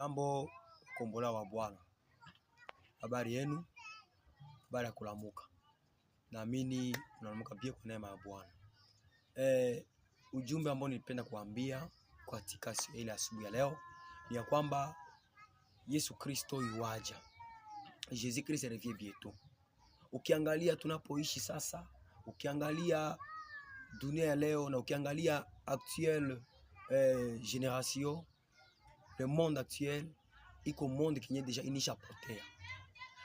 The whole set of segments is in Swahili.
Jambo kombola wa Bwana. Habari yenu? Habari ya kulamuka. Naamini unalamuka pia kwa neema ya Bwana. Ujumbe ambao nilipenda kuambia katika ile asubuhi ya leo ni ya kwamba Yesu Kristo yuaja. Jésus Christ revient bientôt. Ukiangalia tunapoishi sasa, ukiangalia dunia ya leo na ukiangalia actuelle génération, le monde actuel iko monde kinye deja inisha potea.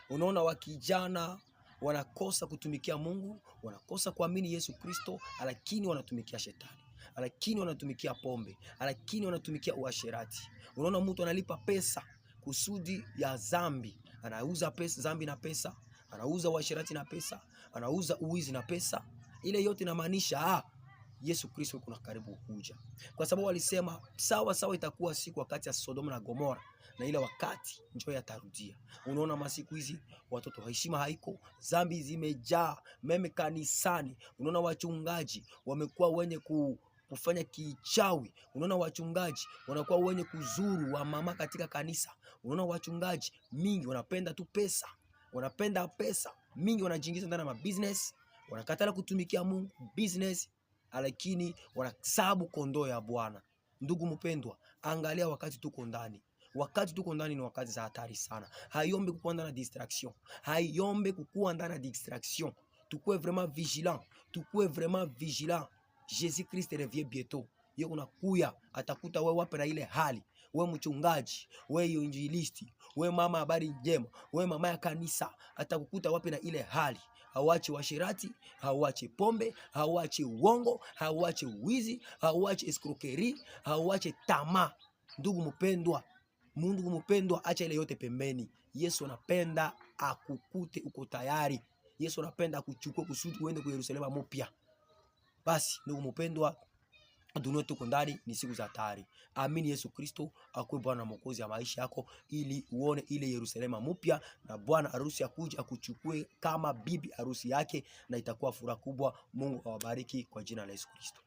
Unaona wakijana wanakosa kutumikia Mungu, wanakosa kuamini Yesu Kristo, lakini wanatumikia shetani, lakini wanatumikia pombe, lakini wanatumikia uasherati. Unaona mtu analipa pesa kusudi ya zambi, anauza pesa zambi na pesa, anauza uasherati na pesa, anauza uwizi na pesa. Ile yote inamaanisha Yesu Kristo kuna karibu kuja. Kwa sababu walisema sawa itakuwa siku wakati ya Sodoma na Gomora, na ile wakati njoo yatarudia. Unaona masiku hizi watoto heshima haiko, zambi zimejaa meme kanisani. Unaona wachungaji wamekuwa wenye kufanya kichawi. Unaona wachungaji wanakuwa wenye kuzuru wa mama katika kanisa. Unaona wachungaji mingi wanapenda tu pesa, wanapenda pesa mingi, wanajiingiza ndani ya business, wanakatala kutumikia Mungu business, lakini wanasabu kondoo ya Bwana. Ndugu mpendwa, angalia wakati tuko ndani. Wakati tuko ndani ni wakati za hatari sana. Hayombe kukuwa ndani na distraction. Hayombe kukuwa ndani na distraction. Tukue vraiment vigilant. Tukue vraiment vigilant. Jésus Christ revient bientôt. Yeye unakuya atakuta wewe wapi na ile hali. Wewe mchungaji, wewe injilisti, wewe mama habari njema, wewe mama ya kanisa, atakukuta wapi na ile hali. Hauache washirati, hauache pombe, hauache uongo, hauache wizi, hauache escroquerie, hauache tamaa. Ndugu mpendwa, Mungu mpendwa, acha ile yote pembeni. Yesu anapenda akukute uko tayari. Yesu anapenda akuchukue kusudi uende kwa Yerusalemu mpya. Basi ndugu mpendwa, dunia tuko ndani ni siku za hatari. Amini Yesu Kristo akuwe Bwana Mwokozi ya maisha yako, ili uone ile Yerusalemu mpya na bwana harusi akuja akuchukue kama bibi harusi yake, na itakuwa furaha kubwa. Mungu awabariki kwa jina la Yesu Kristo.